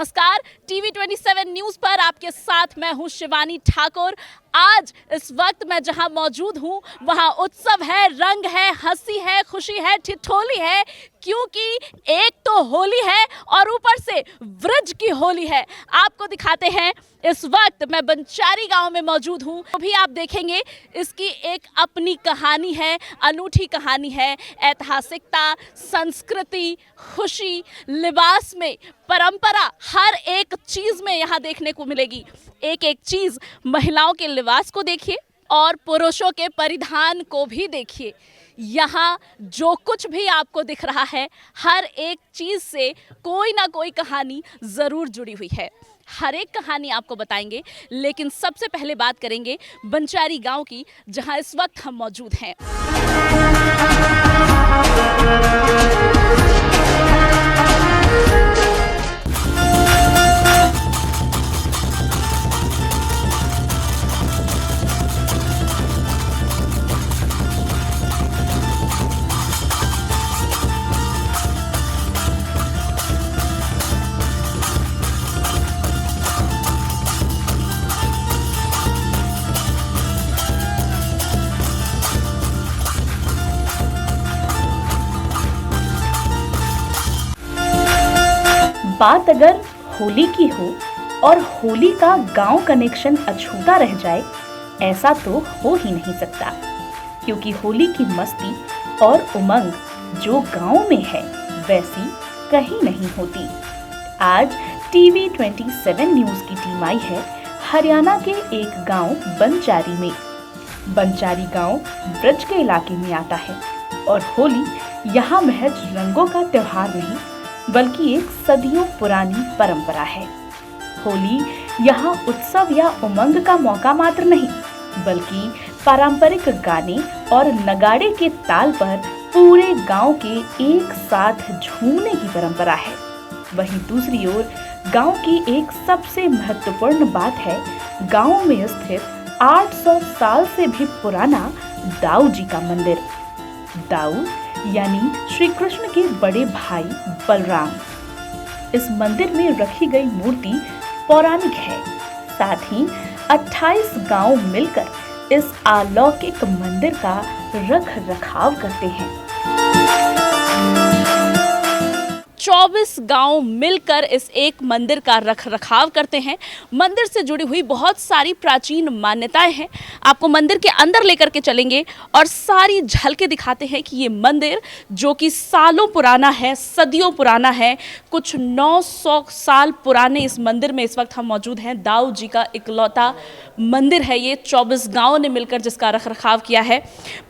नमस्कार, TV 27 news पर आपके साथ मैं हूं शिवानी ठाकुर। आज इस वक्त मैं जहां मौजूद हूं वहां उत्सव है, रंग है, हंसी है, खुशी है, ठिठोली है, क्योंकि एक तो होली है और ऊपर से व्रज की होली है। आपको दिखाते हैं, इस वक्त मैं बंचारी गांव में मौजूद हूं। अभी आप देखेंगे इसकी एक अपनी कहानी है, अनूठी कहानी है। ऐतिहासिकता, संस्कृति, खुशी, लिबास में परंपरा, हर एक चीज में यहाँ देखने को मिलेगी। एक एक चीज, महिलाओं के लिबास को देखिए और पुरुषों के परिधान को भी देखिए। यहाँ जो कुछ भी आपको दिख रहा है, हर एक चीज से कोई ना कोई कहानी जरूर जुड़ी हुई है। हर एक कहानी आपको बताएंगे, लेकिन सबसे पहले बात करेंगे बंचारी गांव की, जहां इस वक्त हम मौजूद हैं। बात अगर होली की हो और होली का गांव कनेक्शन अछूता रह जाए, ऐसा तो हो ही नहीं सकता, क्योंकि होली की मस्ती और उमंग जो गांव में है वैसी कहीं नहीं होती। आज टीवी 27 न्यूज की टीम आई है हरियाणा के एक गांव बंचारी में। बंचारी गांव ब्रज के इलाके में आता है और होली यहाँ महज रंगों का त्योहार नहीं, बल्कि एक सदियों पुरानी परंपरा है। होली यहाँ उत्सव या उमंग का मौका मात्र नहीं, बल्कि पारंपरिक गाने और नगाड़े के ताल पर पूरे गांव के एक साथ झूमने की परंपरा है। वहीं दूसरी ओर गांव की एक सबसे महत्वपूर्ण बात है गांव में स्थित 800 साल से भी पुराना दाऊ जी का मंदिर। दाऊ यानी श्री कृष्ण के बड़े भाई बलराम। इस मंदिर में रखी गई मूर्ति पौराणिक है। साथ ही 28 गांव मिलकर इस अलौकिक मंदिर का रख रखाव करते हैं। 24 गांव मिलकर इस एक मंदिर का रख रखाव करते हैं। मंदिर से जुड़ी हुई बहुत सारी प्राचीन मान्यताएं हैं। आपको मंदिर के अंदर लेकर के चलेंगे और सारी झलकें दिखाते हैं कि ये मंदिर जो कि सालों पुराना है, सदियों पुराना है। कुछ 900 साल पुराने इस मंदिर में इस वक्त हम मौजूद हैं। दाऊ जी का इकलौता मंदिर है ये। 24 गाँव ने मिलकर जिसका रख रखाव किया है।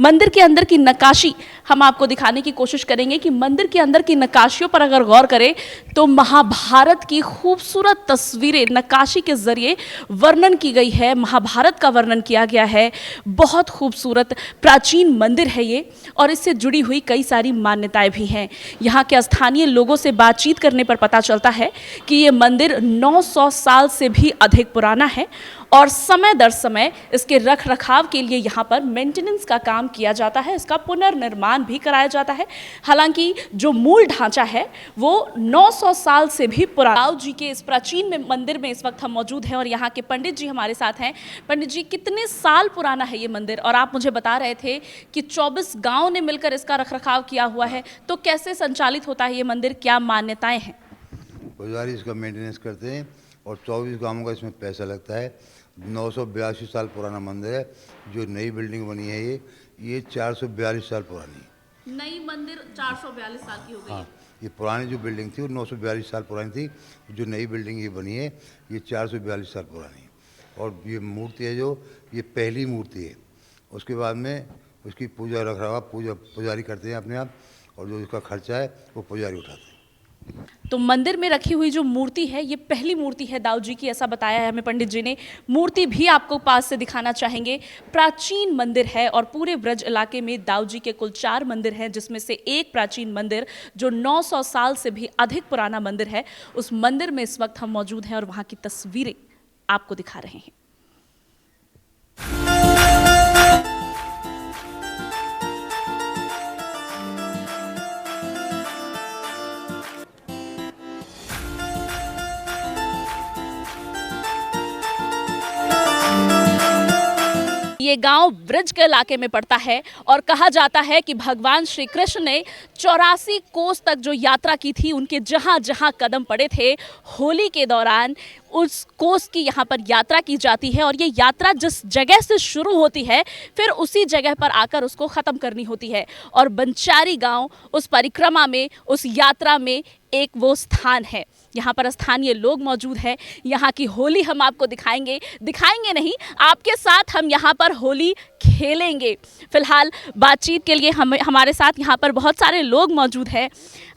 मंदिर के अंदर की नक्काशी हम आपको दिखाने की कोशिश करेंगे कि मंदिर के अंदर की नक्काशियों पर अगर गौर करें तो महाभारत की खूबसूरत तस्वीरें नक्काशी के जरिए वर्णन की गई है। महाभारत का वर्णन किया गया है। बहुत खूबसूरत प्राचीन मंदिर है ये और इससे जुड़ी हुई कई सारी मान्यताएं भी हैं। यहाँ के स्थानीय लोगों से बातचीत करने पर पता चलता है कि ये मंदिर 900 साल से भी अधिक पुराना है और समय दर समय इसके रख रखाव के लिए यहाँ पर मेंटेनेंस का काम किया जाता है। इसका पुनर्निर्माण भी कराया जाता है। हालांकि जो मूल ढांचा है वो 900 साल से भी पुराना। दाऊ जी के इस प्राचीन मंदिर में इस वक्त हम मौजूद हैं और यहाँ के पंडित जी हमारे साथ हैं। पंडित जी, कितने साल पुराना है ये मंदिर? और आप मुझे बता रहे थे कि 24 गाँव ने मिलकर इसका रख रखाव किया हुआ है, तो कैसे संचालित होता है ये मंदिर, क्या मान्यताएं हैं? पुजारी इसका मेंटेनेंस करते हैं और 24 गाँवों का इसमें पैसा लगता है। 982 साल पुराना मंदिर है। जो नई बिल्डिंग बनी है ये 442 साल पुरानी है। नई मंदिर 442 साल की हो गई। हाँ, ये पुरानी जो बिल्डिंग थी वो 942 साल पुरानी थी। जो नई बिल्डिंग ये बनी है ये 442 साल पुरानी है। और ये मूर्ति है जो ये पहली मूर्ति है। उसके बाद में उसकी पूजा रख रहा पुजारी करते हैं अपने आप, और जो इसका खर्चा है वो पुजारी उठाते हैं। तो मंदिर में रखी हुई जो मूर्ति है ये पहली मूर्ति है दाऊ जी की, ऐसा बताया है हमें पंडित जी ने। मूर्ति भी आपको पास से दिखाना चाहेंगे। प्राचीन मंदिर है और पूरे ब्रज इलाके में दाऊ जी के कुल 4 मंदिर हैं, जिसमें से एक प्राचीन मंदिर जो 900 साल से भी अधिक पुराना मंदिर है, उस मंदिर में इस वक्त हम मौजूद हैं और वहाँ की तस्वीरें आपको दिखा रहे हैं। ये गांव ब्रज के इलाके में पड़ता है और कहा जाता है कि भगवान श्री कृष्ण ने 84 कोस तक जो यात्रा की थी, उनके जहां जहां कदम पड़े थे, होली के दौरान उस कोस की यहाँ पर यात्रा की जाती है और ये यात्रा जिस जगह से शुरू होती है फिर उसी जगह पर आकर उसको ख़त्म करनी होती है। और बंचारी गांव उस परिक्रमा में, उस यात्रा में एक वो स्थान है। यहाँ पर स्थानीय लोग मौजूद हैं। यहाँ की होली हम आपको दिखाएंगे नहीं, आपके साथ हम यहाँ पर होली खेलेंगे। फिलहाल बातचीत के लिए हमारे साथ यहाँ पर बहुत सारे लोग मौजूद हैं।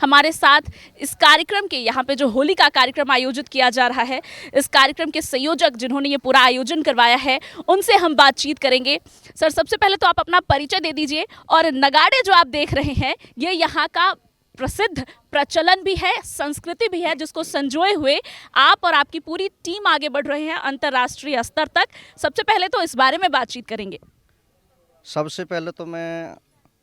हमारे साथ इस कार्यक्रम के, यहाँ पे जो होली का कार्यक्रम आयोजित किया जा रहा है, इस कार्यक्रम के संयोजक जिन्होंने ये पूरा आयोजन करवाया है, उनसे हम बातचीत करेंगे। सर, सबसे पहले तो आप अपना परिचय दे दीजिए। और नगाड़े जो आप देख रहे हैं, ये यहाँ का प्रसिद्ध प्रचलन भी है, संस्कृति भी है, जिसको संजोए हुए आप और आपकी पूरी टीम आगे बढ़ रहे हैं अंतर्राष्ट्रीय स्तर तक। सबसे पहले तो इस बारे में बातचीत करेंगे। सबसे पहले तो मैं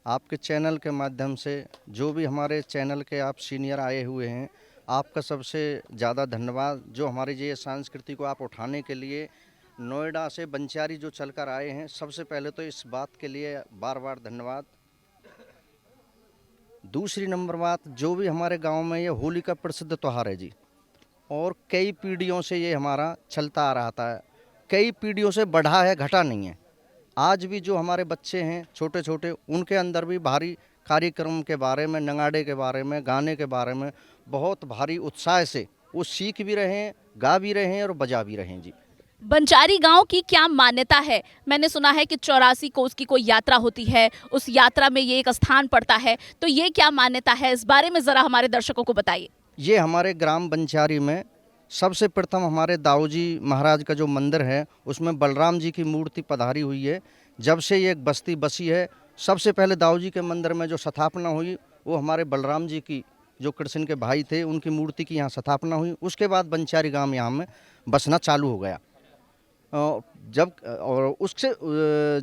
आपके चैनल के माध्यम से, जो भी हमारे चैनल के आप सीनियर आए हुए हैं, आपका सबसे ज़्यादा धन्यवाद। जो हमारी ये संस्कृति को आप उठाने के लिए नोएडा से बंचारी जो चलकर आए हैं, सबसे पहले तो इस बात के लिए बार बार धन्यवाद। दूसरी नंबर बात, जो भी हमारे गांव में ये होली का प्रसिद्ध त्यौहार है जी, और कई पीढ़ियों से ये हमारा चलता आ रहा था, कई पीढ़ियों से बढ़ा है, घटा नहीं है। आज भी जो हमारे बच्चे हैं छोटे छोटे, उनके अंदर भी भारी कार्यक्रम के बारे में, नगाड़े के बारे में, गाने के बारे में बहुत भारी उत्साह से वो सीख भी रहे हैं, गा भी रहे हैं और बजा भी रहे हैं जी। बंचारी गांव की क्या मान्यता है? मैंने सुना है कि 84 कोस की कोई यात्रा होती है, उस यात्रा में ये एक स्थान पड़ता है, तो ये क्या मान्यता है, इस बारे में ज़रा हमारे दर्शकों को बताइए। ये हमारे ग्राम बंचारी में सबसे प्रथम हमारे दाऊजी महाराज का जो मंदिर है, उसमें बलराम जी की मूर्ति पधारी हुई है। जब से ये एक बस्ती बसी है, सबसे पहले दाऊजी के मंदिर में जो स्थापना हुई, वो हमारे बलराम जी की, जो कृष्ण के भाई थे, उनकी मूर्ति की यहाँ स्थापना हुई। उसके बाद बंचारी गांव यहाँ में बसना चालू हो गया।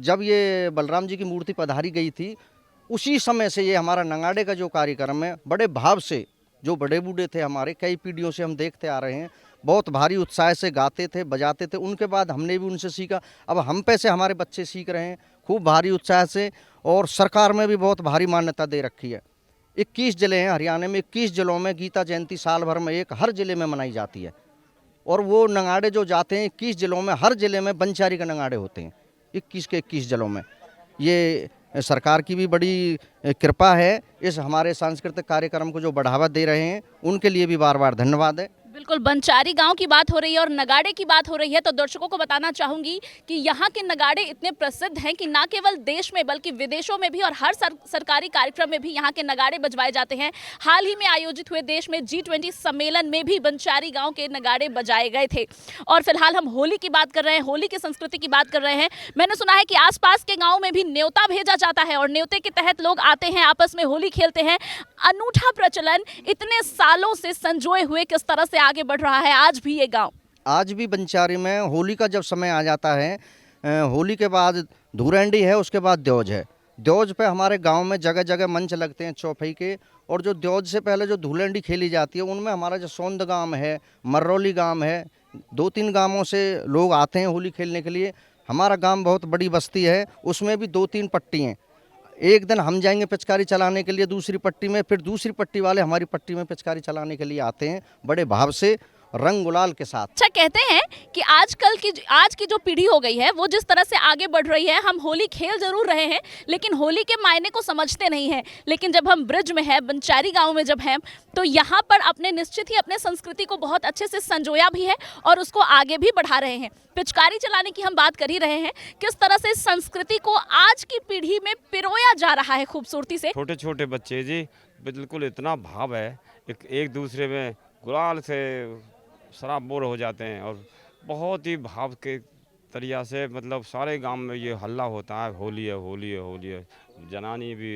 जब ये बलराम जी की मूर्ति पधारी गई थी, उसी समय से ये हमारा नगाड़े का जो कार्यक्रम है, बड़े भाव से, जो बड़े बूढ़े थे हमारे, कई पीढ़ियों से हम देखते आ रहे हैं, बहुत भारी उत्साह से गाते थे, बजाते थे। उनके बाद हमने भी उनसे सीखा, अब हम पे से हमारे बच्चे सीख रहे हैं खूब भारी उत्साह से। और सरकार में भी बहुत भारी मान्यता दे रखी है। 21 जिले हैं हरियाणा में, 21 जिलों में गीता जयंती साल भर में हर जिले में मनाई जाती है। और वो नगाड़े जो जाते हैं 21 जिलों में, हर जिले में बंचारी के नगाड़े होते हैं, 21 के 21 जिलों में। ये सरकार की भी बड़ी कृपा है। इस हमारे सांस्कृतिक कार्यक्रम को जो बढ़ावा दे रहे हैं, उनके लिए भी बार बार धन्यवाद है। बिल्कुल, बंचारी गांव की बात हो रही है और नगाड़े की बात हो रही है, तो दर्शकों को बताना चाहूंगी कि यहाँ के नगाड़े इतने प्रसिद्ध हैं कि ना केवल देश में बल्कि विदेशों में भी और हर सरकारी कार्यक्रम में भी यहाँ के नगाड़े बजवाए जाते हैं। हाल ही में आयोजित हुए देश में G20 सम्मेलन में भी बंचारी गांव के नगाड़े बजाए गए थे। और फिलहाल हम होली की बात कर रहे हैं, होली की संस्कृति की बात कर रहे हैं। मैंने सुना है कि आसपास के गाँव में भी न्योता भेजा जाता है और न्योते के तहत लोग आते हैं, आपस में होली खेलते हैं। अनूठा प्रचलन इतने सालों से संजोए हुए किस तरह से आगे बढ़ रहा है आज भी ये गांव। आज भी बंचारी में होली का जब समय आ जाता है, होली के बाद धुरंडी है, उसके बाद द्योज है। द्योज पे हमारे गांव में जगह जगह मंच लगते हैं चौपाई के। और जो द्योज से पहले जो धुरंडी खेली जाती है, उनमें हमारा जो सोंद गांव है, मर्रोली गांव है, 2-3 गांवों से लोग आते हैं होली खेलने के लिए। हमारा गांव बहुत बड़ी बस्ती है, उसमें भी 2-3 पट्टी हैं। एक दिन हम जाएंगे पिचकारी चलाने के लिए दूसरी पट्टी में, फिर दूसरी पट्टी वाले हमारी पट्टी में पिचकारी चलाने के लिए आते हैं, बड़े भाव से, रंग गुलाल के साथ। अच्छा, कहते हैं कि आज की जो पीढ़ी हो गई है, वो जिस तरह से आगे बढ़ रही है, हम होली खेल जरूर रहे हैं लेकिन होली के मायने को समझते नहीं हैं। लेकिन जब हम ब्रज में हैं, बंचारी गांव में जब हैं, तो यहाँ पर अपने निश्चित ही अपने संस्कृति को बहुत अच्छे से संजोया भी है और उसको आगे भी बढ़ा रहे हैं। पिचकारी चलाने की हम बात कर ही रहे हैं, किस तरह से संस्कृति को आज की पीढ़ी में पिरोया जा रहा है खूबसूरती से। छोटे छोटे बच्चे जी, बिल्कुल इतना भाव है, एक दूसरे में गुलाल से शराब बोर हो जाते हैं और बहुत ही भाव के तरीक़ा से, मतलब सारे गांव में ये हल्ला होता है, होली है होली है होली है, जनानी भी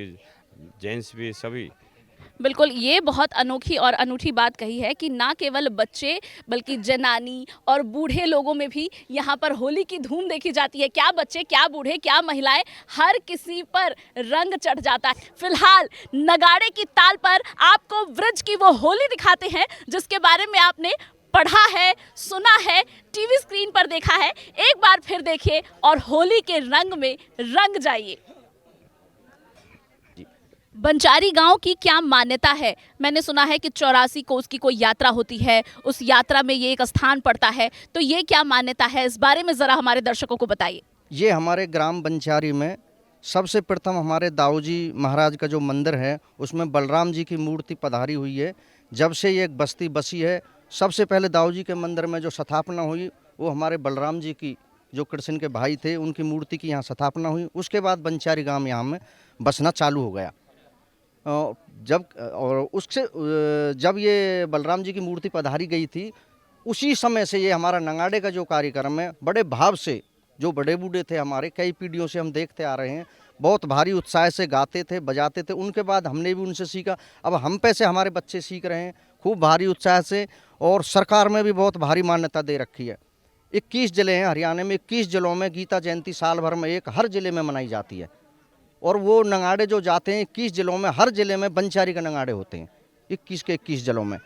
जेंट्स भी सभी। बिल्कुल, ये बहुत अनोखी और अनूठी बात कही है कि ना केवल बच्चे बल्कि जनानी और बूढ़े लोगों में भी यहाँ पर होली की धूम देखी जाती है। क्या बच्चे, क्या बूढ़े, क्या महिलाएं, हर किसी पर रंग चढ़ जाता है। फिलहाल नगाड़े की ताल पर आपको ब्रज की वो होली दिखाते हैं जिसके बारे में आपने पढ़ा है, सुना है, टीवी स्क्रीन पर देखा है, एक बार फिर देखिए और होली के रंग में रंग जाइए। बंजारी गांव की क्या मान्यता है? मैंने सुना है कि 84 कोस की कोई यात्रा होती है, उस यात्रा में ये एक स्थान पड़ता है, तो ये क्या मान्यता है, इस बारे में जरा हमारे दर्शकों को बताइए। ये हमारे ग्राम बंजारी में सबसे प्रथम हमारे दाऊजी महाराज का जो मंदिर है उसमें बलराम जी की मूर्ति पधारी हुई है। जब से ये एक बस्ती बसी है, सबसे पहले दाऊजी के मंदिर में जो स्थापना हुई वो हमारे बलराम जी की, जो कृष्ण के भाई थे, उनकी मूर्ति की यहाँ स्थापना हुई। उसके बाद बंजारी गांव यहाँ में बसना चालू हो गया। जब ये बलराम जी की मूर्ति पधारी गई थी, उसी समय से ये हमारा नगाड़े का जो कार्यक्रम है बड़े भाव से, जो बड़े बूढ़े थे हमारे, कई पीढ़ियों से हम देखते आ रहे हैं, बहुत भारी उत्साह से गाते थे, बजाते थे। उनके बाद हमने भी उनसे सीखा, अब हम पे से हमारे बच्चे सीख रहे हैं खूब भारी उत्साह से। और सरकार में भी बहुत भारी मान्यता दे रखी है। 21 जिले हैं हरियाणा में, 21 जिलों में गीता जयंती साल भर में एक हर जिले में मनाई जाती है। और वो नगाड़े जो जाते हैं 21 जिलों में, हर जिले में बंजारी का नगाड़े होते हैं 21 के 21 जिलों में।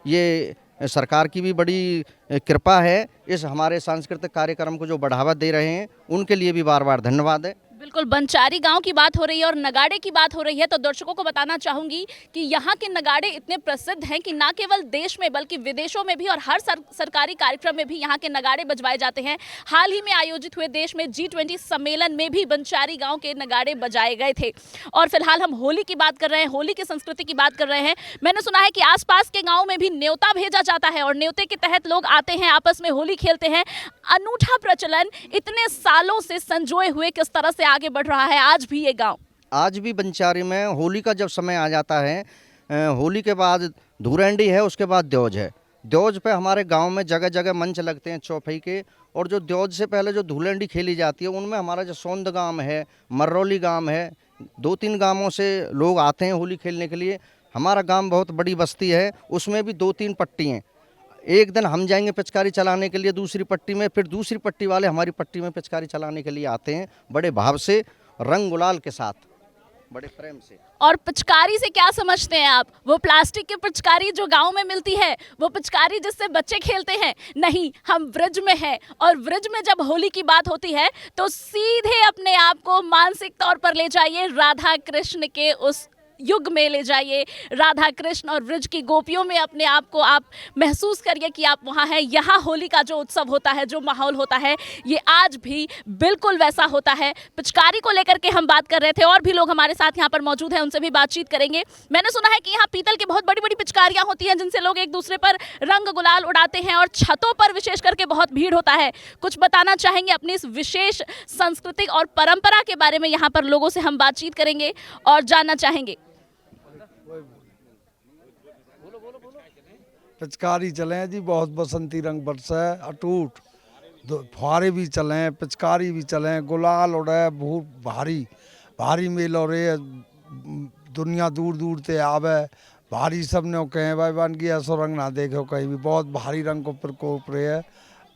ये सरकार की भी बड़ी कृपा है। इस हमारे सांस्कृतिक कार्यक्रम को जो बढ़ावा दे रहे हैं उनके लिए भी बार बार धन्यवाद है। बिल्कुल, बंजारी गांव की बात हो रही है और नगाड़े की बात हो रही है, तो दर्शकों को बताना चाहूंगी कि यहाँ के नगाड़े इतने प्रसिद्ध हैं कि ना केवल देश में बल्कि विदेशों में भी और हर सरकारी कार्यक्रम में भी यहाँ के नगाड़े बजवाए जाते हैं। हाल ही में आयोजित हुए देश में G20 सम्मेलन में भी बंजारी गांव के नगाड़े बजाए गए थे। और फिलहाल हम होली की बात कर रहे हैं, होली की संस्कृति की बात कर रहे हैं। मैंने सुना है कि आसपास के गाँव में भी न्योता भेजा जाता है और न्योते के तहत लोग आते हैं, आपस में होली खेलते हैं। अनूठा प्रचलन इतने सालों से संजोए हुए किस तरह से आगे बढ़ रहा है आज भी ये गांव। आज भी बंजारी में होली का जब समय आ जाता है, होली के बाद धुरंडी है, उसके बाद द्योज है। द्योज पे हमारे गांव में जगह जगह मंच लगते हैं चौपाई के। और जो द्योज से पहले जो धुरंडी खेली जाती है उनमें हमारा जो सोंद गांव है, मर्रोली गांव है, 2-3 गांवों से लोग आते हैं होली खेलने के लिए। हमारा गाँव बहुत बड़ी बस्ती है, उसमें भी 2-3 पट्टी हैं। एक दिन हम जाएंगे पिचकारी चलाने के लिए दूसरी पट्टी में, फिर दूसरी पट्टी वाले हमारी पट्टी में पिचकारी चलाने के लिए आते हैं, बड़े भाव से, रंग गुलाल के साथ, बड़े प्रेम से। और पिचकारी से क्या समझते हैं आप? वो प्लास्टिक की पिचकारी जो गांव में मिलती है, वो पिचकारी जिससे बच्चे खेलते हैं? नहीं, हम ब्रज में हैं और ब्रज में जब होली की बात होती है तो सीधे अपने आप को मानसिक तौर पर ले जाइए, राधा कृष्ण के उस युग में ले जाइए। राधा कृष्ण और ब्रज की गोपियों में अपने आप को आप महसूस करिए कि आप वहाँ हैं। यहाँ होली का जो उत्सव होता है, जो माहौल होता है, ये आज भी बिल्कुल वैसा होता है। पिचकारी को लेकर के हम बात कर रहे थे और भी लोग हमारे साथ यहाँ पर मौजूद हैं, उनसे भी बातचीत करेंगे। मैंने सुना है कि यहाँ पीतल की बहुत बड़ी बड़ी पिचकारियाँ होती हैं जिनसे लोग एक दूसरे पर रंग गुलाल उड़ाते हैं और छतों पर विशेष करके बहुत भीड़ होता है। कुछ बताना चाहेंगे अपनी इस विशेष सांस्कृतिक और परंपरा के बारे में? यहाँ पर लोगों से हम बातचीत करेंगे और जानना चाहेंगे। पिचकारी चले हैं जी, बहुत बसंती रंग बरसा है अटूट, फुहारे भी चले हैं, पिचकारी भी चले हैं, गुलाल उड़े, बहुत भारी भारी मेल हो रही है, दुनिया दूर दूर से आवे, भारी सब ने कहे भाई बन की ऐसा रंग ना देखो कहीं भी, बहुत भारी रंग को प्रकोप रहे है,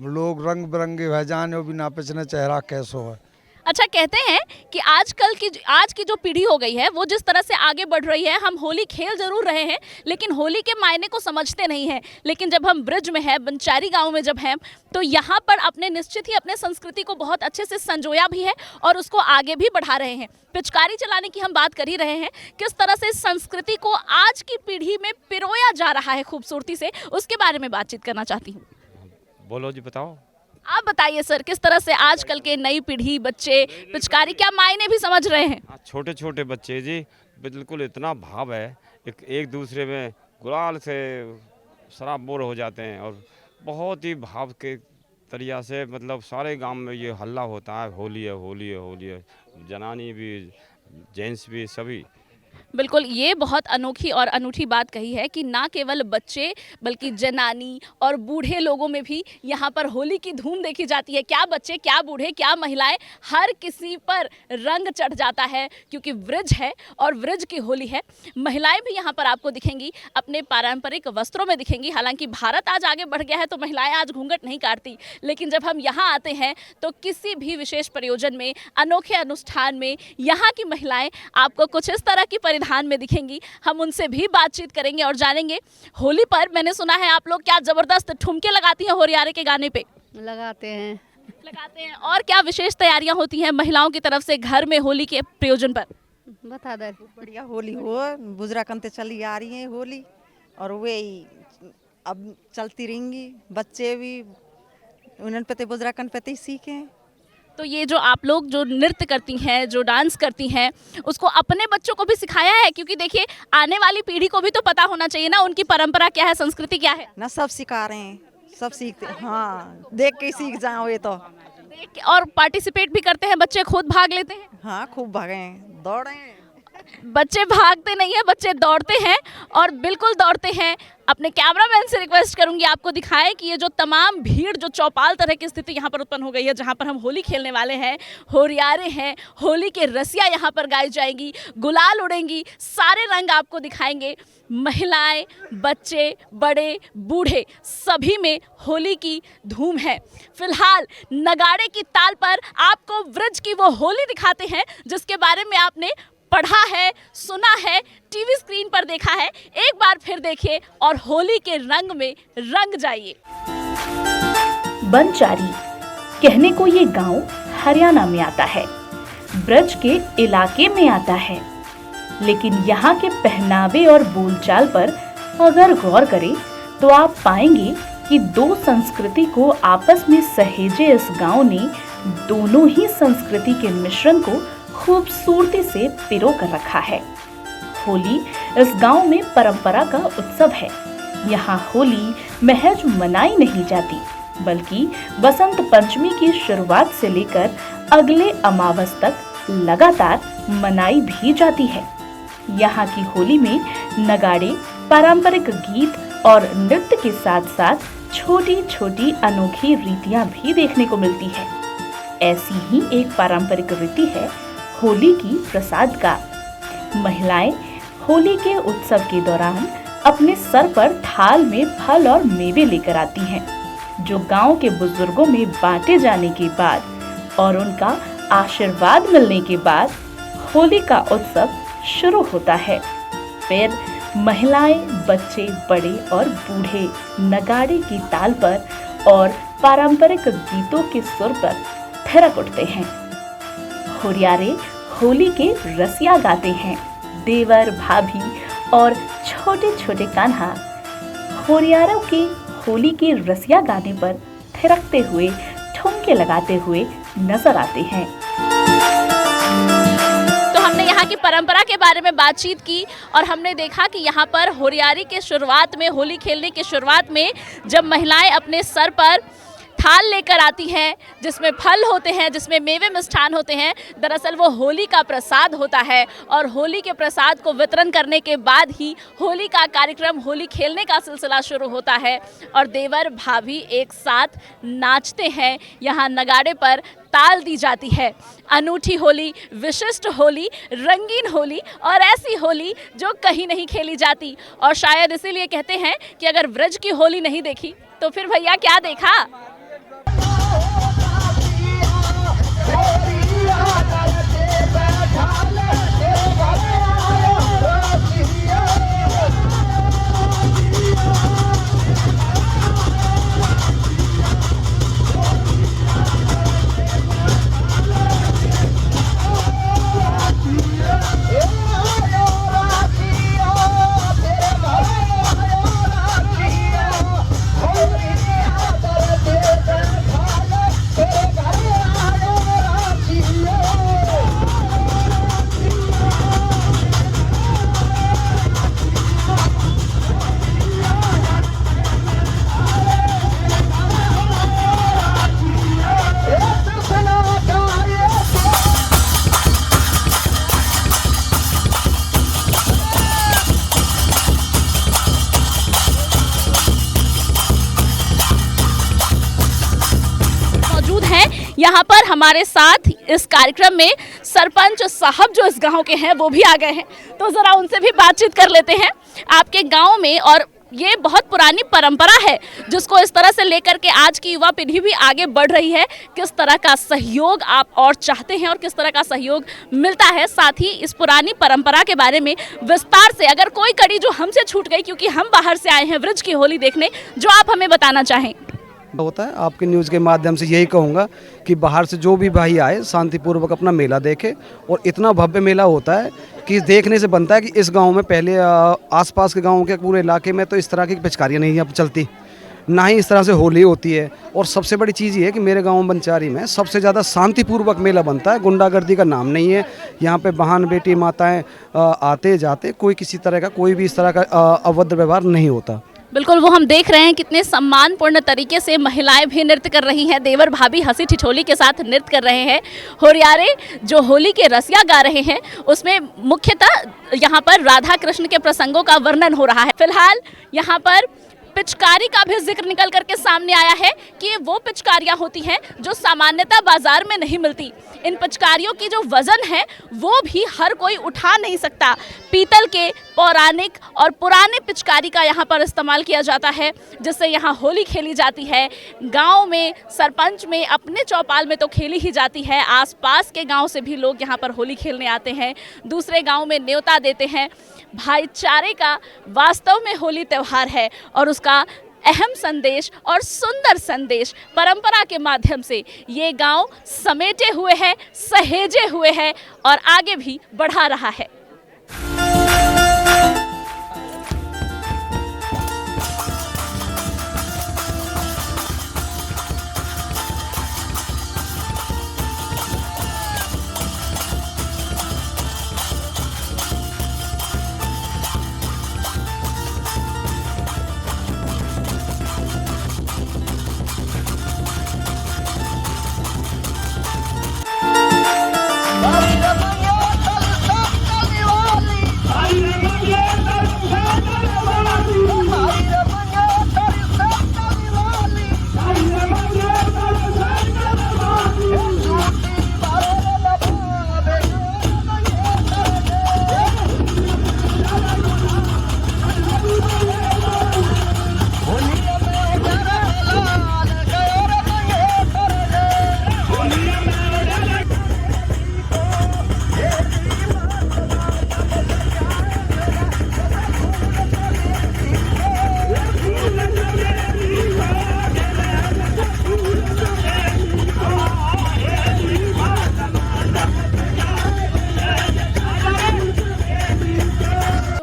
लोग रंग बिरंगे भय जाने भी ना पिछने चेहरा कैसो है। अच्छा, कहते हैं कि आज की जो पीढ़ी हो गई है वो जिस तरह से आगे बढ़ रही है, हम होली खेल जरूर रहे हैं लेकिन होली के मायने को समझते नहीं हैं। लेकिन जब हम ब्रज में हैं, बंजारी गांव में जब हैं, तो यहाँ पर अपने निश्चित ही अपने संस्कृति को बहुत अच्छे से संजोया भी है और उसको आगे भी बढ़ा रहे हैं। पिचकारी चलाने की हम बात कर ही रहे हैं, किस तरह से संस्कृति को आज की पीढ़ी में पिरोया जा रहा है खूबसूरती से, उसके बारे में बातचीत करना चाहती हूँ। बोलो जी, बताओ। आप बताइए सर, किस तरह से आजकल के नई पीढ़ी बच्चे पिचकारी क्या मायने भी समझ रहे हैं? छोटे छोटे बच्चे जी, बिल्कुल इतना भाव है, एक दूसरे में गुलाल से शराबोर हो जाते हैं और बहुत ही भाव के तरीक़ा से, मतलब सारे गांव में ये हल्ला होता है, होली है होली है होली है, जनानी भी जेंट्स भी सभी। बिल्कुल, ये बहुत अनोखी और अनूठी बात कही है कि ना केवल बच्चे बल्कि जनानी और बूढ़े लोगों में भी यहाँ पर होली की धूम देखी जाती है। क्या बच्चे, क्या बूढ़े, क्या महिलाएं, हर किसी पर रंग चढ़ जाता है क्योंकि व्रज है और व्रज की होली है। महिलाएं भी यहाँ पर आपको दिखेंगी, अपने पारंपरिक वस्त्रों में दिखेंगी। हालांकि भारत आज आगे बढ़ गया है तो महिलाएं आज घूंघट नहीं काटती, लेकिन जब हम यहाँ आते हैं तो किसी भी विशेष प्रयोजन में, अनोखे अनुष्ठान में यहाँ की महिलाएं आपको कुछ इस तरह की परिधान में दिखेंगी। हम उनसे भी बातचीत करेंगे और जानेंगे होली पर मैंने सुना है आप लोग क्या जबरदस्त ठुमके लगाती हैं होरियारे के गाने पे। लगाते हैं। लगाते हैं। और क्या विशेष तैयारियां होती हैं महिलाओं की तरफ से घर में होली के प्रयोजन पर? बता दे। बढ़िया होली हो, बुजरा कंते चली आ रही है होली, और वे अब चलती रहेंगी। बच्चे भी उन्हें पते बुजरा कन पते ही सीखे। तो ये जो आप लोग जो नृत्य करती हैं, जो डांस करती हैं, उसको अपने बच्चों को भी सिखाया है? क्योंकि देखिए आने वाली पीढ़ी को भी तो पता होना चाहिए ना उनकी परंपरा क्या है, संस्कृति क्या है। ना सब सिखा रहे हैं, सब सीखते। हाँ, देख के सीख जाओ ये तो। देख के। और पार्टिसिपेट भी करते हैं बच्चे, खुद भाग लेते हैं? हाँ, खूब भागे, दौड़े। बच्चे भागते नहीं है, बच्चे दौड़ते हैं, और बिल्कुल दौड़ते हैं। अपने कैमरामैन से रिक्वेस्ट करूंगी आपको दिखाएं कि ये जो तमाम भीड़, जो चौपाल तरह की स्थिति यहाँ पर उत्पन्न हो गई है, जहाँ पर हम होली खेलने वाले हैं, होरियारे हैं, होली के रसिया यहाँ पर गाई जाएंगी, गुलाल उड़ेंगी, सारे रंग आपको दिखाएंगे। महिलाएं, बच्चे, बड़े, बूढ़े, सभी में होली की धूम है। फिलहाल नगाड़े की ताल पर आपको व्रज की वो होली दिखाते हैं जिसके बारे में आपने पढ़ा है, सुना है, टीवी स्क्रीन पर देखा है। एक बार फिर देखिए और होली के रंग में रंग जाइए। बनचारी कहने को ये गांव हरियाणा में आता है, ब्रज के इलाके में आता है, लेकिन यहाँ के पहनावे और बोलचाल पर अगर गौर करें तो आप पाएंगे कि दो संस्कृति को आपस में सहेजे इस गांव ने दोनों ही संस्कृति के मिश्रण को खूबसूरती से पिरो कर रखा है। होली इस गांव में परंपरा का उत्सव है। यहाँ होली महज मनाई नहीं जाती, बल्कि बसंत पंचमी की शुरुआत से लेकर अगले अमावस तक लगातार मनाई भी जाती है। यहाँ की होली में नगाड़े, पारंपरिक गीत और नृत्य के साथ साथ छोटी छोटी अनोखी रीतियां भी देखने को मिलती है। ऐसी ही एक पारंपरिक रीति है होली की प्रसाद का। महिलाएं होली के उत्सव के दौरान अपने सर पर थाल में फल और मेवे लेकर आती हैं, जो गांव के बुजुर्गों में बांटे जाने के बाद और उनका आशीर्वाद मिलने के बाद होली का उत्सव शुरू होता है। फिर महिलाएं, बच्चे, बड़े और बूढ़े नगाड़े की ताल पर और पारंपरिक गीतों के सुर पर थिरक उठते हैं। होरियारे होली के रसिया गाते हैं। देवर, भाभी और छोटे छोटे कान्हा होरियारों के होली के रसिया गाने पर थिरकते हुए, ठुमके लगाते हुए नजर आते हैं। तो हमने यहाँ की परंपरा के बारे में बातचीत की और हमने देखा कि यहाँ पर होरियारी के शुरुआत में, होली खेलने के शुरुआत में जब महिलाएं अपने सर पर थाल लेकर आती हैं जिसमें फल होते हैं, जिसमें मेवे मिष्ठान होते हैं, दरअसल वो होली का प्रसाद होता है। और होली के प्रसाद को वितरण करने के बाद ही होली का कार्यक्रम, होली खेलने का सिलसिला शुरू होता है और देवर भाभी एक साथ नाचते हैं। यहाँ नगाड़े पर ताल दी जाती है। अनूठी होली, विशिष्ट होली, रंगीन होली और ऐसी होली जो कहीं नहीं खेली जाती। और शायद इसीलिए कहते हैं कि अगर ब्रज की होली नहीं देखी तो फिर भैया क्या देखा। यहाँ पर हमारे साथ इस कार्यक्रम में सरपंच साहब जो इस गांव के हैं वो भी आ गए हैं, तो ज़रा उनसे भी बातचीत कर लेते हैं। आपके गांव में, और ये बहुत पुरानी परंपरा है जिसको इस तरह से लेकर के आज की युवा पीढ़ी भी आगे बढ़ रही है, किस तरह का सहयोग आप और चाहते हैं और किस तरह का सहयोग मिलता है? साथ ही इस पुरानी परंपरा के बारे में विस्तार से अगर कोई कड़ी जो हमसे छूट गई, क्योंकि हम बाहर से आए हैं ब्रज की होली देखने, जो आप हमें बताना चाहें। होता है। आपके न्यूज़ के माध्यम से यही कहूँगा कि बाहर से जो भी भाई आए शांतिपूर्वक अपना मेला देखे, और इतना भव्य मेला होता है कि देखने से बनता है कि इस गांव में पहले आसपास के गांवों के पूरे इलाके में तो इस तरह की पिचकारियाँ नहीं अब चलती, ना ही इस तरह से होली होती है। और सबसे बड़ी चीज़ ये है कि मेरे गांव बंचारी में सबसे ज़्यादा शांतिपूर्वक मेला बनता है, गुंडागर्दी का नाम नहीं है। यहाँ पे बहन बेटी माताएं आते जाते, कोई किसी तरह का कोई भी इस तरह का अभद्र व्यवहार नहीं होता। बिल्कुल, वो हम देख रहे हैं कितने सम्मानपूर्ण तरीके से महिलाएं भी नृत्य कर रही हैं। देवर भाभी हंसी ठिठोली के साथ नृत्य कर रहे हैं। होरियारे जो होली के रसिया गा रहे हैं, उसमें मुख्यतः यहाँ पर राधा कृष्ण के प्रसंगों का वर्णन हो रहा है। फिलहाल यहाँ पर पिचकारी का भी जिक्र निकल करके सामने आया है कि ये वो पिचकारियां होती हैं जो सामान्यतः बाजार में नहीं मिलती। इन पिचकारियों की जो वजन है वो भी हर कोई उठा नहीं सकता। पीतल के पौराणिक और पुराने पिचकारी का यहाँ पर इस्तेमाल किया जाता है, जिससे यहाँ होली खेली जाती है। गांव में सरपंच में अपने चौपाल में तो खेली ही जाती है, आसपास के गांव से भी लोग यहाँ पर होली खेलने आते हैं, दूसरे गांव में न्योता देते हैं। भाईचारे का वास्तव में होली त्यौहार है और उसका अहम संदेश और सुंदर संदेश परंपरा के माध्यम से ये गांव समेटे हुए है, सहेजे हुए है और आगे भी बढ़ा रहा है।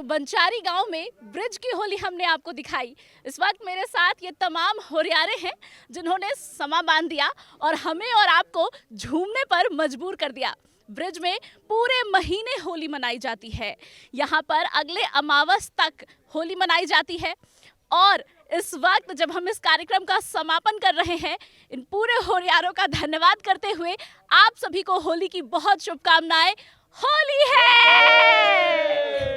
बंचारी गांव में ब्रिज की होली हमने आपको दिखाई। इस वक्त मेरे साथ ये तमाम होरियारे हैं जिन्होंने समा बांध दिया और हमें और आपको झूमने पर मजबूर कर दिया। ब्रिज में पूरे महीने होली मनाई जाती है। यहाँ पर अगले अमावस तक होली मनाई जाती है और इस वक्त जब हम इस कार्यक्रम का समापन कर रहे हैं, इन पूरे होरियारों का धन्यवाद करते हुए आप सभी को होली की बहुत शुभकामनाएं। होली है।